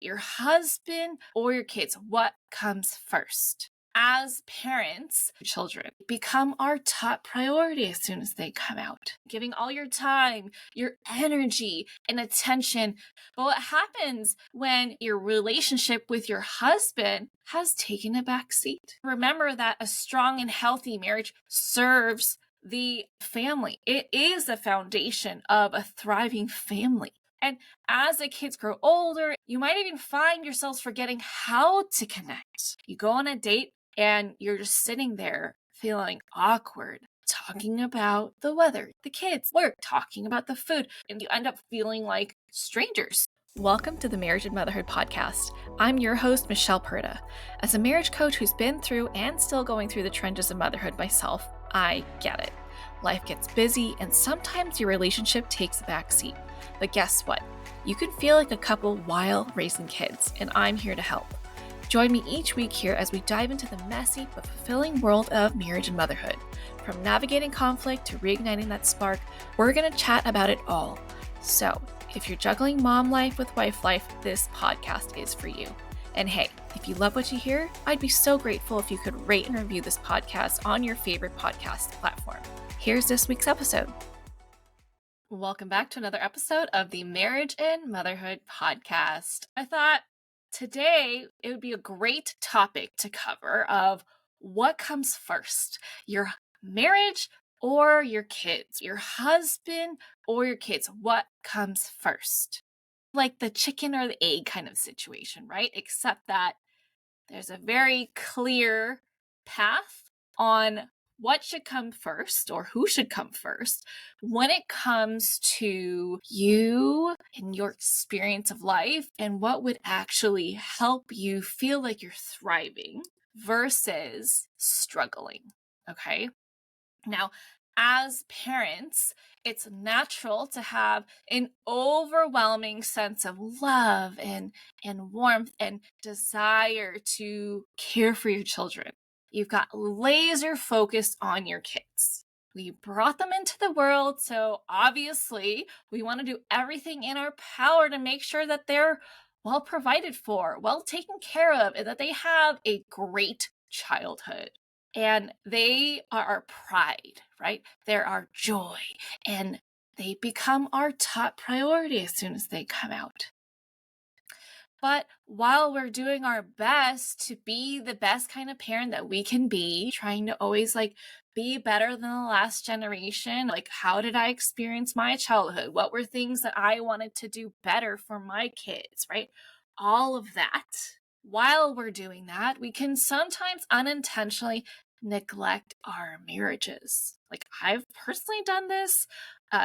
your husband, or your kids? What comes first? As parents, children become our top priority as soon as they come out. Giving all your time, your energy, and attention. But what happens when your relationship with your husband has taken a back seat? Remember that a strong and healthy marriage serves the family. It is the foundation of a thriving family. And as the kids grow older, you might even find yourselves forgetting how to connect. You go on a date and you're just sitting there feeling awkward, talking about the weather, the kids, work, talking about the food, and you end up feeling like strangers. Welcome to the Marriage and Motherhood Podcast. I'm your host, Michelle Perda. As a marriage coach who's been through and still going through the trenches of motherhood myself, I get it. Life gets busy and sometimes your relationship takes a backseat. But guess what? You can feel like a couple while raising kids, and I'm here to help. Join me each week here as we dive into the messy but fulfilling world of marriage and motherhood. From navigating conflict to reigniting that spark, we're going to chat about it all. So, if you're juggling mom life with wife life, this podcast is for you. And hey, if you love what you hear, I'd be so grateful if you could rate and review this podcast on your favorite podcast platform. Here's this week's episode. Welcome back to another episode of the Marriage and Motherhood Podcast. I thought today it would be a great topic to cover of what comes first, your marriage or your kids, your husband or your kids. What comes first? Like the chicken or the egg kind of situation, right? Except that there's a very clear path on what should come first or who should come first when it comes to you and your experience of life and what would actually help you feel like you're thriving versus struggling. Okay. Now, as parents, it's natural to have an overwhelming sense of love and warmth and desire to care for your children. You've got laser focus on your kids. We brought them into the world, so obviously we want to do everything in our power to make sure that they're well provided for, well taken care of, and that they have a great childhood. And they are our pride, right? They're our joy, and they become our top priority as soon as they come out. But while we're doing our best to be the best kind of parent that we can be, trying to always be better than the last generation, how did I experience my childhood? What were things that I wanted to do better for my kids, right? All of that. While we're doing that, we can sometimes unintentionally neglect our marriages. I've personally done this.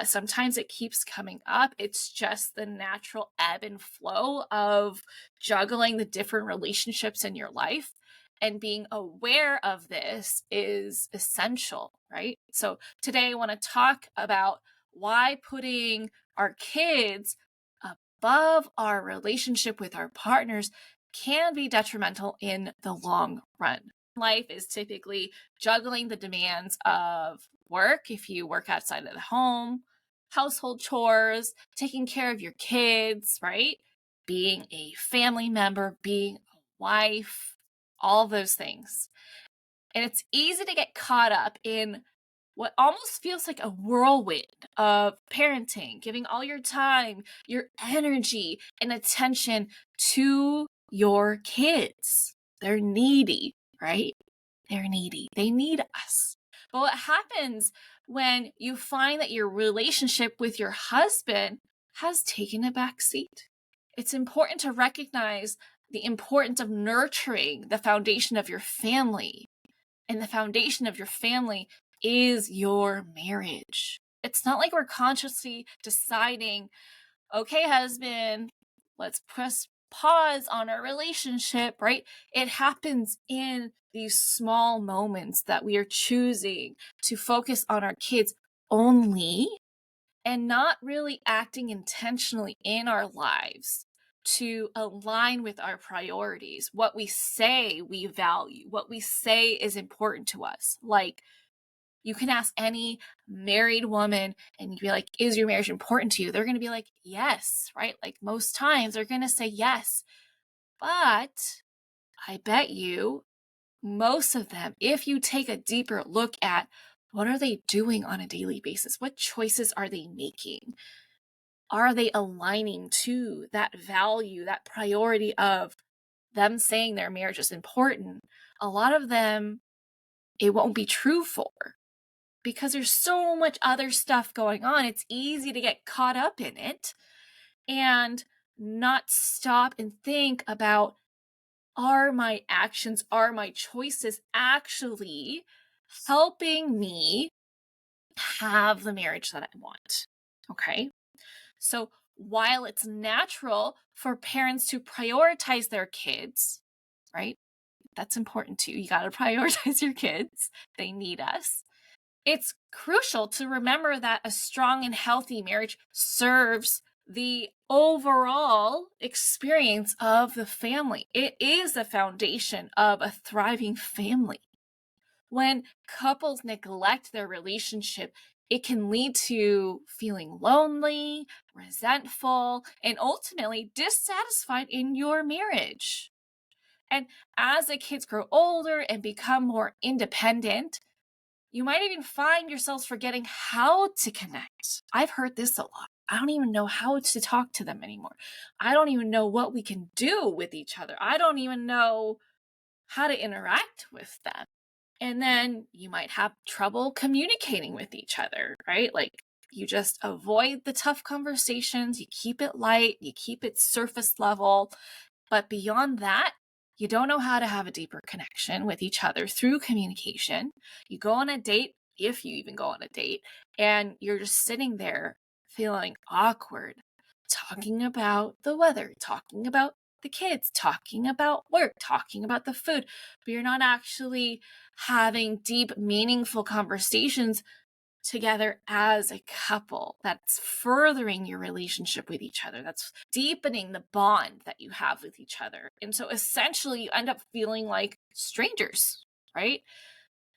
Sometimes it keeps coming up. It's just the natural ebb and flow of juggling the different relationships in your life. And being aware of this is essential, right? So today I want to talk about why putting our kids above our relationship with our partners can be detrimental in the long run. Life is typically juggling the demands of work, if you work outside of the home, household chores, taking care of your kids, right? Being a family member, being a wife, all those things. And it's easy to get caught up in what almost feels like a whirlwind of parenting, giving all your time, your energy, and attention to your kids. They're needy, right? They're needy. They need us. But what happens when you find that your relationship with your husband has taken a back seat? It's important to recognize the importance of nurturing the foundation of your family. And the foundation of your family is your marriage. It's not like we're consciously deciding, okay, husband, let's press pause on our relationship, right? It happens in these small moments that we are choosing to focus on our kids only and not really acting intentionally in our lives to align with our priorities, what we say we value, what we say is important to us. You can ask any married woman and you'd be like, is your marriage important to you? They're going to be like, yes, right? Most times they're going to say yes. But I bet you most of them, if you take a deeper look at what are they doing on a daily basis, what choices are they making? Are they aligning to that value, that priority of them saying their marriage is important? A lot of them, it won't be true for because there's so much other stuff going on. It's easy to get caught up in it and not stop and think about, are my actions, are my choices actually helping me have the marriage that I want? Okay. So while it's natural for parents to prioritize their kids, right? That's important too. You got to prioritize your kids. They need us. It's crucial to remember that a strong and healthy marriage serves the overall experience of the family. It is the foundation of a thriving family. When couples neglect their relationship, it can lead to feeling lonely, resentful, and ultimately dissatisfied in your marriage. And as the kids grow older and become more independent, you might even find yourselves forgetting how to connect. I've heard this a lot. I don't even know how to talk to them anymore. I don't even know what we can do with each other. I don't even know how to interact with them. And then you might have trouble communicating with each other, right? Like you just avoid the tough conversations, you keep it light, you keep it surface level. But beyond that, you don't know how to have a deeper connection with each other through communication. You go on a date, if you even go on a date, and you're just sitting there feeling awkward, talking about the weather, talking about the kids, talking about work, talking about the food, but you're not actually having deep, meaningful conversations together as a couple. That's furthering your relationship with each other. That's deepening the bond that you have with each other. And so essentially you end up feeling like strangers, right?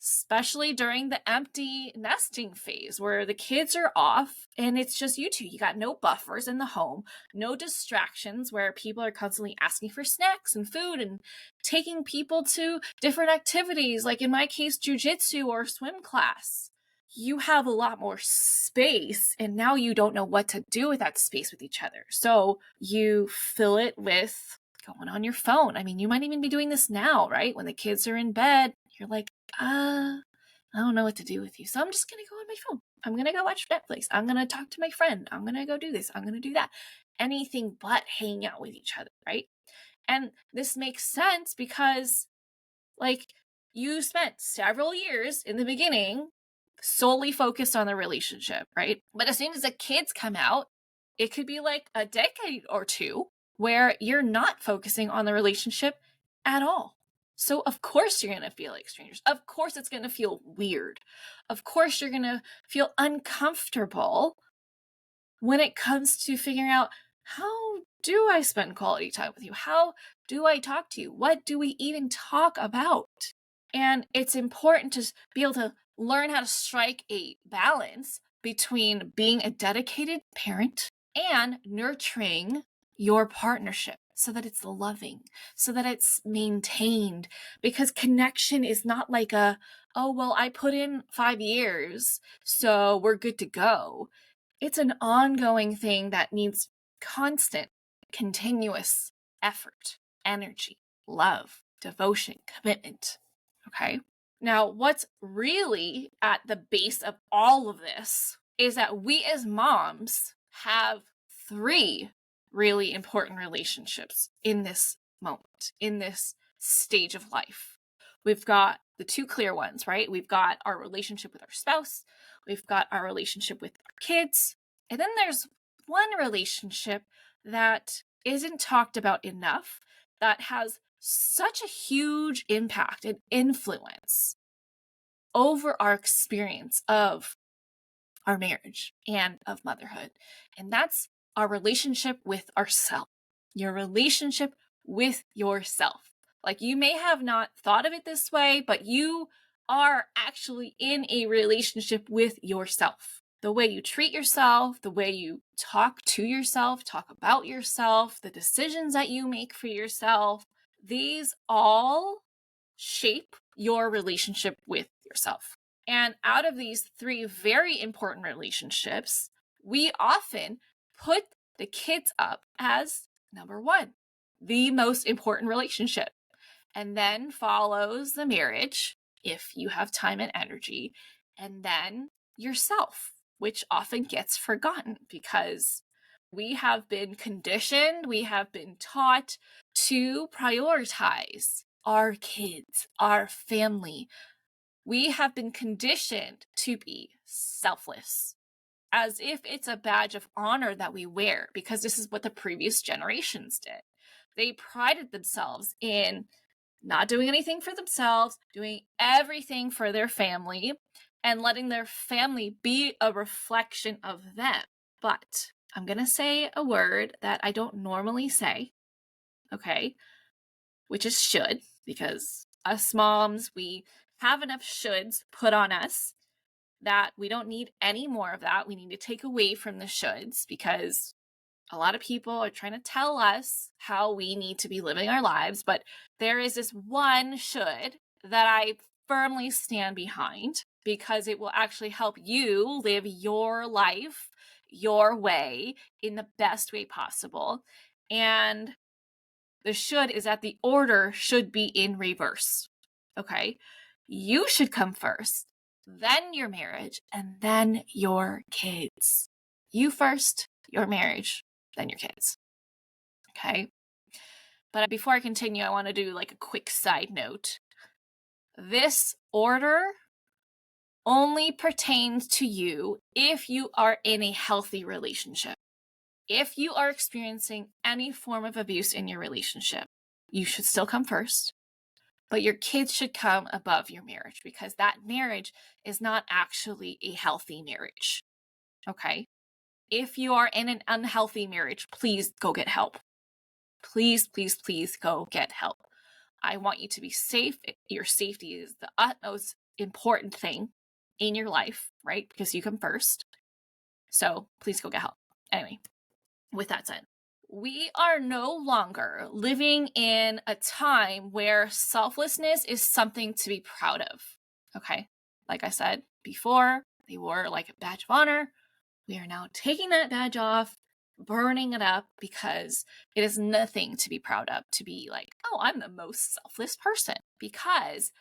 Especially during the empty nesting phase where the kids are off and it's just you two. You got no buffers in the home, no distractions where people are constantly asking for snacks and food and taking people to different activities, like in my case, jujitsu or swim class. You have a lot more space and now you don't know what to do with that space with each other. So you fill it with going on your phone. I mean, you might even be doing this now, right? When the kids are in bed, you're like, I don't know what to do with you. So I'm just going to go on my phone. I'm going to go watch Netflix. I'm going to talk to my friend. I'm going to go do this. I'm going to do that. Anything but hanging out with each other, right? And this makes sense because, like, you spent several years in the beginning solely focused on the relationship, right? But as soon as the kids come out, it could be like a decade or two where you're not focusing on the relationship at all. So of course you're going to feel like strangers. Of course it's going to feel weird. Of course you're going to feel uncomfortable when it comes to figuring out, how do I spend quality time with you? How do I talk to you? What do we even talk about? And it's important to be able to learn how to strike a balance between being a dedicated parent and nurturing your partnership so that it's loving, so that it's maintained. Because connection is not like oh, well, I put in 5 years, so we're good to go. It's an ongoing thing that needs constant, continuous effort, energy, love, devotion, commitment. Okay. Now, what's really at the base of all of this is that we as moms have 3 really important relationships in this moment, in this stage of life. We've got the 2 clear ones, right? We've got our relationship with our spouse, we've got our relationship with our kids, and then there's one relationship that isn't talked about enough that has such a huge impact and influence over our experience of our marriage and of motherhood. And that's our relationship with ourselves, your relationship with yourself. Like, you may have not thought of it this way, but you are actually in a relationship with yourself. The way you treat yourself, the way you talk to yourself, talk about yourself, the decisions that you make for yourself, these all shape your relationship with yourself. And out of these three very important relationships, we often put the kids up as number one, the most important relationship. And then follows the marriage, if you have time and energy, and then yourself, which often gets forgotten because we have been conditioned, we have been taught to prioritize our kids, our family. We have been conditioned to be selfless, as if it's a badge of honor that we wear, because this is what the previous generations did. They prided themselves in not doing anything for themselves, doing everything for their family, and letting their family be a reflection of them. But I'm going to say a word that I don't normally say, okay, which is should, because us moms, we have enough shoulds put on us that we don't need any more of that. We need to take away from the shoulds, because a lot of people are trying to tell us how we need to be living our lives, but there is this one should that I firmly stand behind, because it will actually help you live your life your way in the best way possible. And the should is that the order should be in reverse. Okay? You should come first, then your marriage, and then your kids. You first, your marriage, then your kids. Okay? But before I continue, I want to do like a quick side note. This order only pertains to you if you are in a healthy relationship. If you are experiencing any form of abuse in your relationship, you should still come first, but your kids should come above your marriage, because that marriage is not actually a healthy marriage. Okay? If you are in an unhealthy marriage, please go get help. Please, please, please go get help. I want you to be safe. Your safety is the utmost important thing in your life, right? Because you come first. So please go get help. Anyway, with that said, we are no longer living in a time where selflessness is something to be proud of. Okay? Like I said before, they wore like a badge of honor. We are now taking that badge off, burning it up, because it is nothing to be proud of to be like, oh, I'm the most selfless person. Because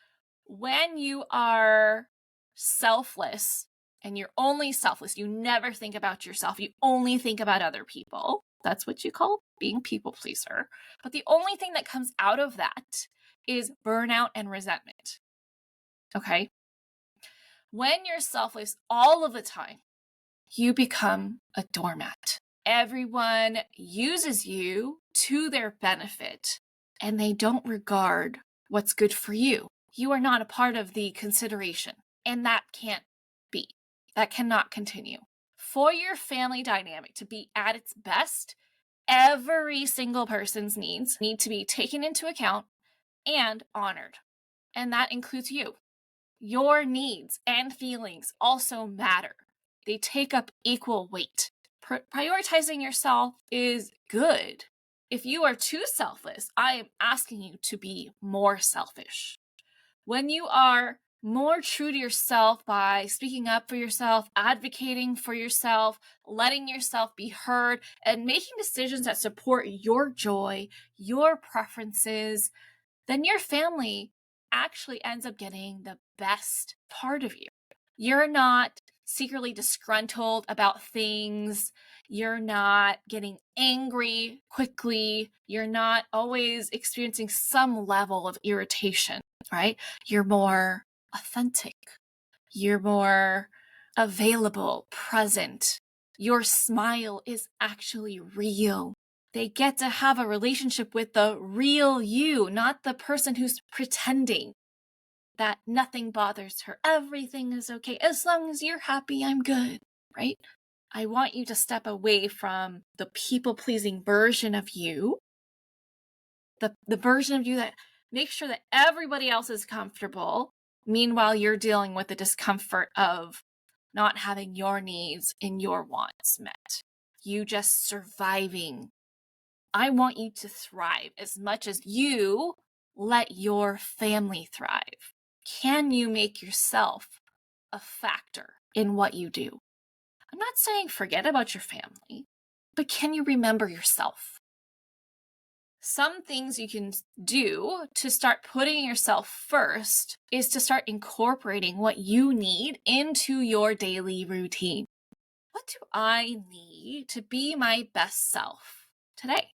when you are selfless and you're only selfless, you never think about yourself, you only think about other people. That's what you call being people pleaser. But the only thing that comes out of that is burnout and resentment. Okay? When you're selfless all of the time, you become a doormat. Everyone uses you to their benefit, and they don't regard what's good for you. You are not a part of the consideration, and that can't be. That cannot continue. For your family dynamic to be at its best, every single person's needs need to be taken into account and honored. And that includes you. Your needs and feelings also matter. They take up equal weight. Prioritizing yourself is good. If you are too selfless, I am asking you to be more selfish. When you are more true to yourself by speaking up for yourself, advocating for yourself, letting yourself be heard, and making decisions that support your joy, your preferences, then your family actually ends up getting the best part of you. You're not secretly disgruntled about things. You're not getting angry quickly. You're not always experiencing some level of irritation, right? You're more authentic. You're more available, present. Your smile is actually real. They get to have a relationship with the real you, not the person who's pretending that nothing bothers her. Everything is okay. As long as you're happy, I'm good, right? I want you to step away from the people-pleasing version of you, the version of you that makes sure that everybody else is comfortable. Meanwhile, you're dealing with the discomfort of not having your needs and your wants met. You just surviving. I want you to thrive as much as you let your family thrive. Can you make yourself a factor in what you do? I'm not saying forget about your family, but can you remember yourself? Some things you can do to start putting yourself first is to start incorporating what you need into your daily routine. What do I need to be my best self today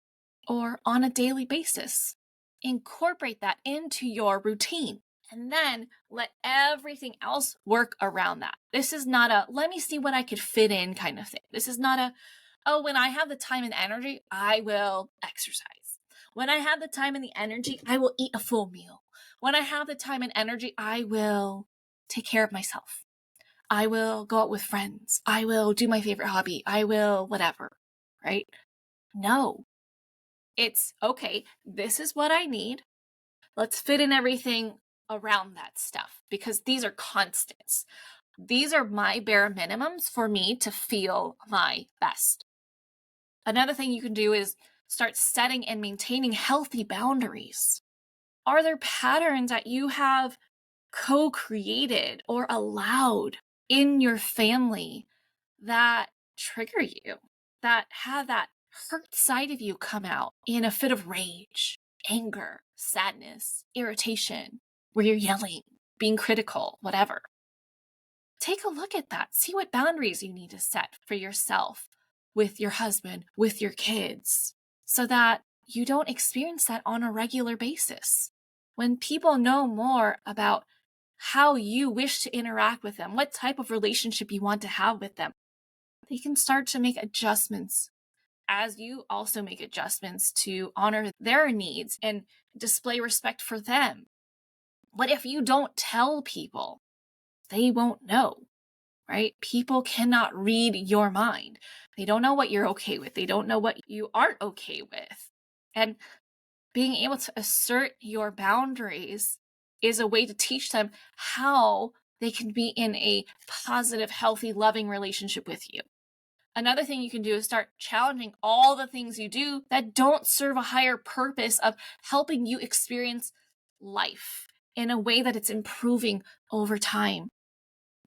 or on a daily basis? Incorporate that into your routine and then let everything else work around that. This is not a let me see what I could fit in kind of thing. This is not a, oh, when I have the time and energy, I will exercise. When I have the time and the energy, I will eat a full meal. When I have the time and energy, I will take care of myself. I will go out with friends. I will do my favorite hobby. I will whatever, right? No, it's okay. This is what I need. Let's fit in everything around that stuff because these are constants. These are my bare minimums for me to feel my best. Another thing you can do is start setting and maintaining healthy boundaries. Are there patterns that you have co-created or allowed in your family that trigger you, that have that hurt side of you come out in a fit of rage, anger, sadness, irritation, where you're yelling, being critical, whatever? Take a look at that. See what boundaries you need to set for yourself, with your husband, with your kids, so that you don't experience that on a regular basis. When people know more about how you wish to interact with them, what type of relationship you want to have with them, they can start to make adjustments as you also make adjustments to honor their needs and display respect for them. What if you don't tell people? They won't know, right? People cannot read your mind. They don't know what you're okay with. They don't know what you aren't okay with. And being able to assert your boundaries is a way to teach them how they can be in a positive, healthy, loving relationship with you. Another thing you can do is start challenging all the things you do that don't serve a higher purpose of helping you experience life in a way that it's improving over time.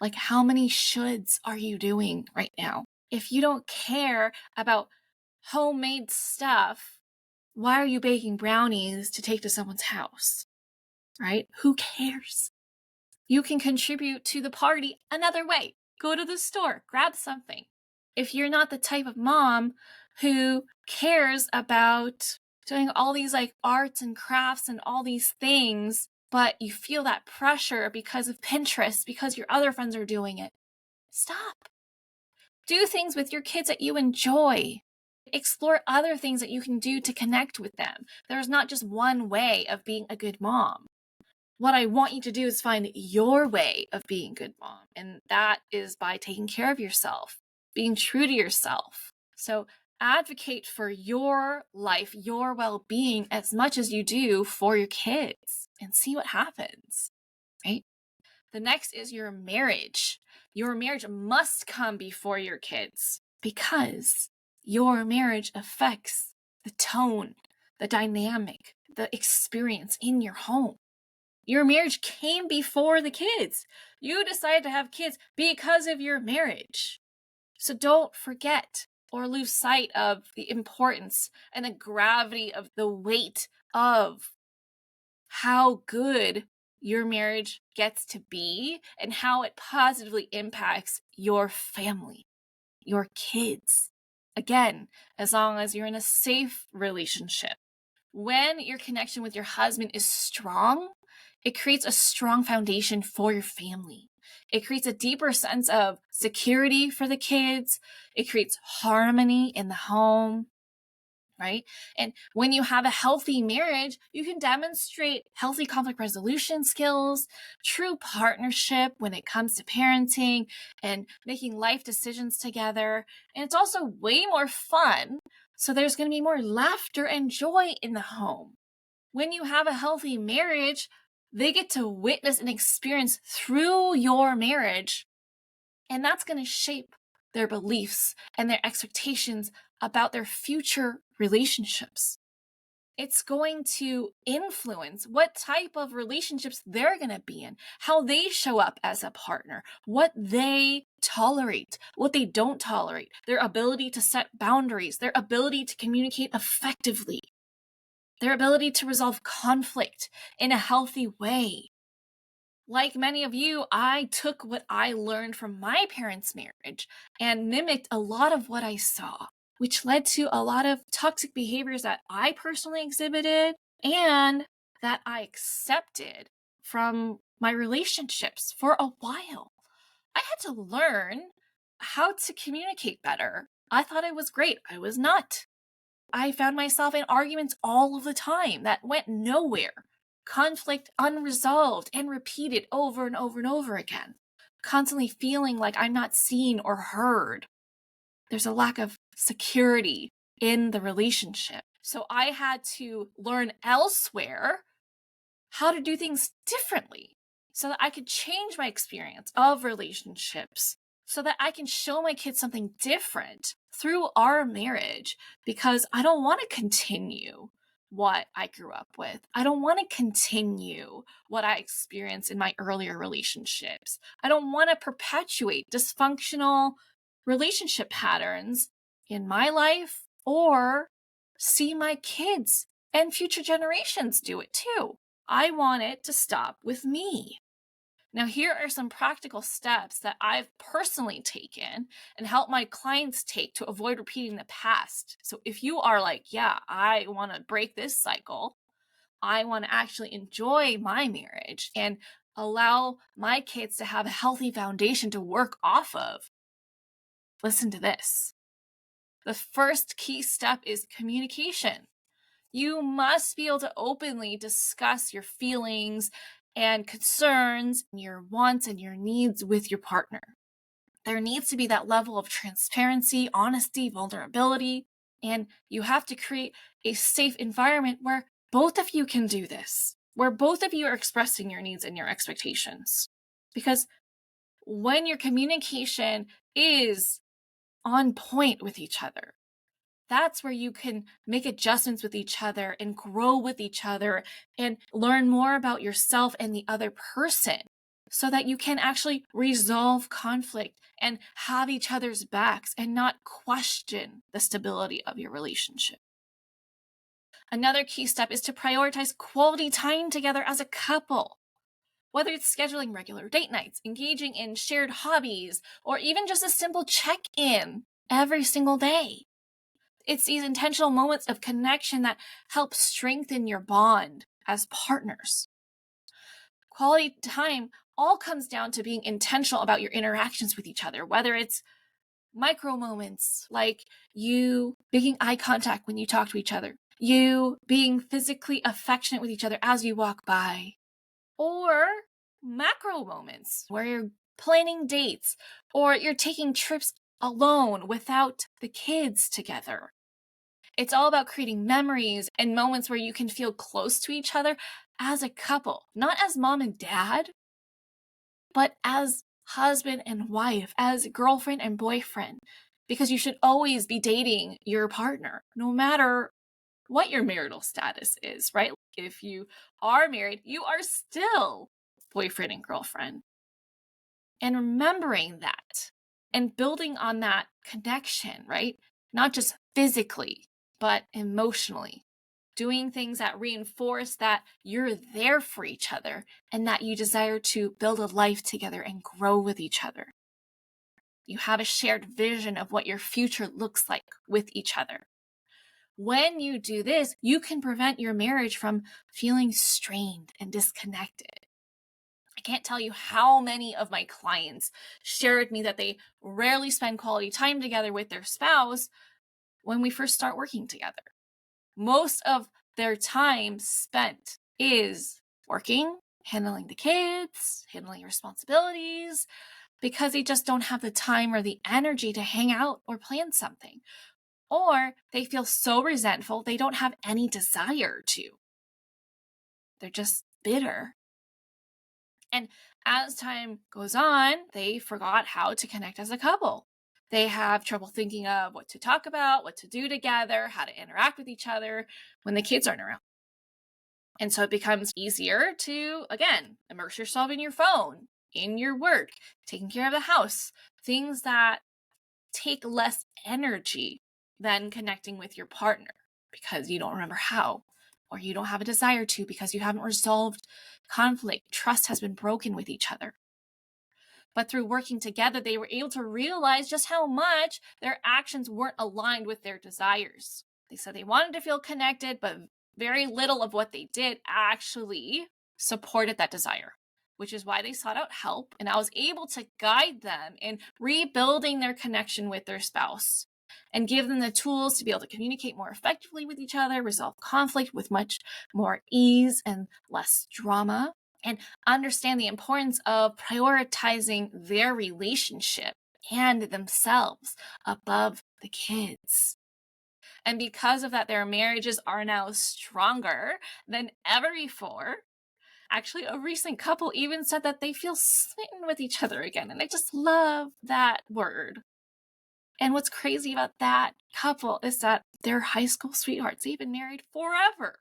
Like, how many shoulds are you doing right now? If you don't care about homemade stuff, why are you baking brownies to take to someone's house, right? Who cares? You can contribute to the party another way. Go to the store, grab something. If you're not the type of mom who cares about doing all these like arts and crafts and all these things, but you feel that pressure because of Pinterest, because your other friends are doing it, stop. Do things with your kids that you enjoy. Explore other things that you can do to connect with them. There's not just one way of being a good mom. What I want you to do is find your way of being a good mom. And that is by taking care of yourself, being true to yourself. So advocate for your life, your well-being as much as you do for your kids and see what happens, right? The next is your marriage. Your marriage must come before your kids because your marriage affects the tone, the dynamic, the experience in your home. Your marriage came before the kids. You decided to have kids because of your marriage. So don't forget or lose sight of the importance and the gravity of the weight of how good your marriage gets to be and how it positively impacts your family, your kids. Again, as long as you're in a safe relationship. When your connection with your husband is strong, it creates a strong foundation for your family. It creates a deeper sense of security for the kids. It creates harmony in the home, right? And when you have a healthy marriage, you can demonstrate healthy conflict resolution skills, true partnership when it comes to parenting and making life decisions together. And it's also way more fun. So there's going to be more laughter and joy in the home. When you have a healthy marriage, they get to witness and experience through your marriage And that's going to shape their beliefs and their expectations about their future relationships. It's going to influence what type of relationships they're going to be in, how they show up as a partner, what they tolerate, what they don't tolerate, their ability to set boundaries, their ability to communicate effectively, their ability to resolve conflict in a healthy way. Like many of you, I took what I learned from my parents' marriage and mimicked a lot of what I saw, which led to a lot of toxic behaviors that I personally exhibited and that I accepted from my relationships for a while. I had to learn how to communicate better. I thought I was great. I was not. I found myself in arguments all of the time that went nowhere. Conflict unresolved and repeated over and over and over again. Constantly feeling like I'm not seen or heard. There's a lack of security in the relationship. So I had to learn elsewhere how to do things differently so that I could change my experience of relationships, so that I can show my kids something different through our marriage, because I don't want to continue what I grew up with. I don't want to continue what I experienced in my earlier relationships. I don't want to perpetuate dysfunctional relationship patterns in my life or see my kids and future generations do it too. I want it to stop with me. Now, here are some practical steps that I've personally taken and helped my clients take to avoid repeating the past. So if you are like, yeah, I want to break this cycle, I want to actually enjoy my marriage and allow my kids to have a healthy foundation to work off of, listen to this. The first key step is communication. You must be able to openly discuss your feelings and concerns, your wants and your needs with your partner. There needs to be that level of transparency, honesty, vulnerability, and you have to create a safe environment where both of you can do this, where both of you are expressing your needs and your expectations. Because when your communication is on point with each other, that's where you can make adjustments with each other and grow with each other and learn more about yourself and the other person so that you can actually resolve conflict and have each other's backs and not question the stability of your relationship. Another key step is to prioritize quality time together as a couple. Whether it's scheduling regular date nights, engaging in shared hobbies, or even just a simple check-in every single day. It's these intentional moments of connection that help strengthen your bond as partners. Quality time all comes down to being intentional about your interactions with each other, whether it's micro moments like you making eye contact when you talk to each other, you being physically affectionate with each other as you walk by, or macro moments where you're planning dates or you're taking trips alone without the kids together. It's all about creating memories and moments where you can feel close to each other as a couple, not as mom and dad, but as husband and wife, as girlfriend and boyfriend, because you should always be dating your partner, no matter what your marital status is, right? If you are married, you are still boyfriend and girlfriend. And remembering that and building on that connection, right? Not just physically, but emotionally. Doing things that reinforce that you're there for each other and that you desire to build a life together and grow with each other. You have a shared vision of what your future looks like with each other. When you do this, you can prevent your marriage from feeling strained and disconnected. I can't tell you how many of my clients share with me that they rarely spend quality time together with their spouse when we first start working together. Most of their time spent is working, handling the kids, handling responsibilities, because they just don't have the time or the energy to hang out or plan something. Or they feel so resentful, they don't have any desire to. They're just bitter. And as time goes on, they forgot how to connect as a couple. They have trouble thinking of what to talk about, what to do together, how to interact with each other when the kids aren't around. And so it becomes easier to, again, immerse yourself in your phone, in your work, taking care of the house, things that take less energy than connecting with your partner because you don't remember how, or you don't have a desire to because you haven't resolved conflict. Trust has been broken with each other. But through working together, they were able to realize just how much their actions weren't aligned with their desires. They said they wanted to feel connected, but very little of what they did actually supported that desire, which is why they sought out help. And I was able to guide them in rebuilding their connection with their spouse and give them the tools to be able to communicate more effectively with each other, resolve conflict with much more ease and less drama, and understand the importance of prioritizing their relationship and themselves above the kids. And because of that, their marriages are now stronger than ever before. Actually, a recent couple even said that they feel smitten with each other again. And I just love that word. And what's crazy about that couple is that they're high school sweethearts. They've been married forever.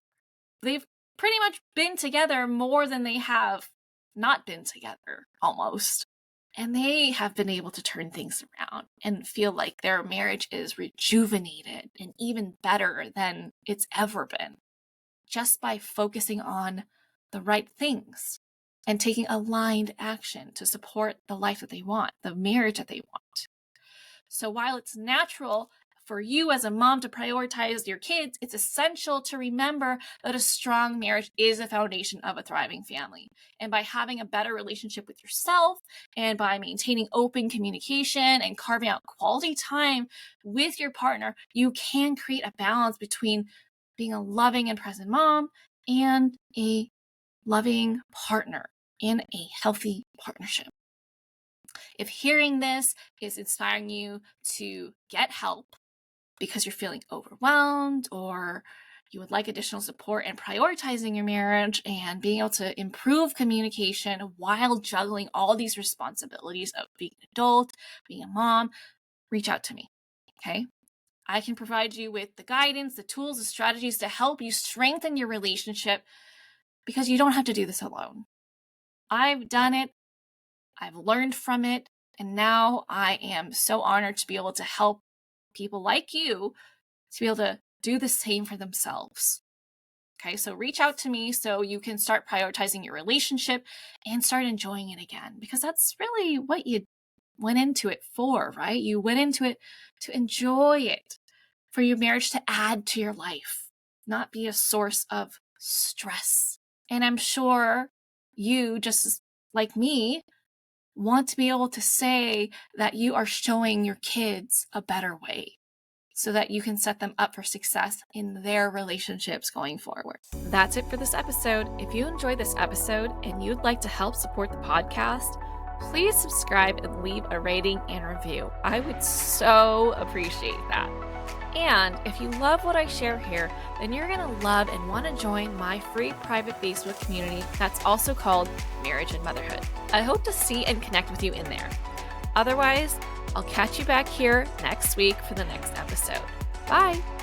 They've pretty much been together more than they have not been together, almost. And they have been able to turn things around and feel like their marriage is rejuvenated and even better than it's ever been, just by focusing on the right things and taking aligned action to support the life that they want, the marriage that they want. So while it's natural for you as a mom to prioritize your kids, it's essential to remember that a strong marriage is a foundation of a thriving family. And by having a better relationship with yourself and by maintaining open communication and carving out quality time with your partner, you can create a balance between being a loving and present mom and a loving partner in a healthy partnership. If hearing this is inspiring you to get help because you're feeling overwhelmed or you would like additional support in prioritizing your marriage and being able to improve communication while juggling all these responsibilities of being an adult, being a mom, reach out to me, okay? I can provide you with the guidance, the tools, the strategies to help you strengthen your relationship because you don't have to do this alone. I've done it. I've learned from it. And now I am so honored to be able to help people like you to be able to do the same for themselves. Okay, so reach out to me so you can start prioritizing your relationship and start enjoying it again, because that's really what you went into it for, right? You went into it to enjoy it, for your marriage to add to your life, not be a source of stress. And I'm sure you, just like me, want to be able to say that you are showing your kids a better way so that you can set them up for success in their relationships going forward. That's it for this episode. If you enjoyed this episode and you'd like to help support the podcast, please subscribe and leave a rating and review. I would so appreciate that. And if you love what I share here, then you're going to love and want to join my free private Facebook community that's also called Marriage and Motherhood. I hope to see and connect with you in there. Otherwise, I'll catch you back here next week for the next episode. Bye!